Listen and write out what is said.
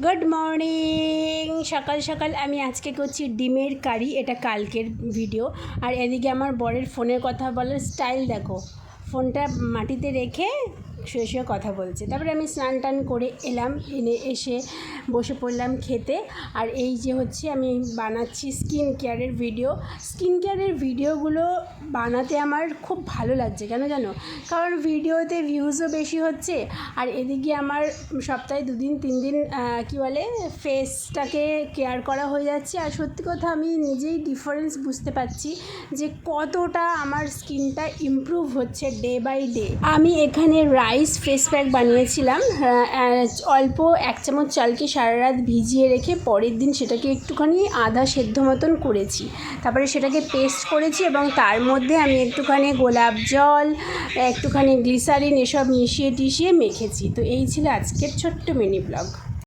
Good morning. সকাল সকাল আমি আজকে করছি ডিমের কারি। এটা কালকের ভিডিও। আর এদিকে আমার বরের ফোনের কথা বলার স্টাইল দেখো, ফোনটা মাটিতে রেখে শুয়ে শুয়ে কথা বলছে। তারপরে আমি স্নান টান করে এলাম, এসে বসে পড়লাম খেতে। আর এই যে হচ্ছে আমি বানাচ্ছি স্কিন কেয়ারের ভিডিও। স্কিন কেয়ারের ভিডিওগুলো বানাতে আমার খুব ভালো লাগছে, কেন জানো? কারণ ভিডিওতে ভিউজও বেশি হচ্ছে। আর এদিকে আমার সপ্তাহে 2 দিন 3 দিন কী বলে ফেসটাকে কেয়ার করা হয়ে যাচ্ছে। আর সত্যি কথা আমি নিজেই ডিফারেন্স বুঝতে পারছি যে কতটা আমার স্কিনটা ইমপ্রুভ হচ্ছে ডে বাই ডে। আমি এখানে রাইস ফেস প্যাক বানিয়েছিলাম। অল্প 1 চামচ চালকে সারা রাত ভিজিয়ে রেখে পরের দিন সেটাকে একটুখানি আধা সেদ্ধ মতন করেছি। তারপরে সেটাকে পেস্ট করেছি এবং তার মধ্যে আমি একটুখানি গোলাপ জল, একটুখানি গ্লিসারিন এসব মিশিয়ে টিশিয়ে মেখেছি। তো এই ছিল আজকের ছোট্ট মিনি ব্লগ।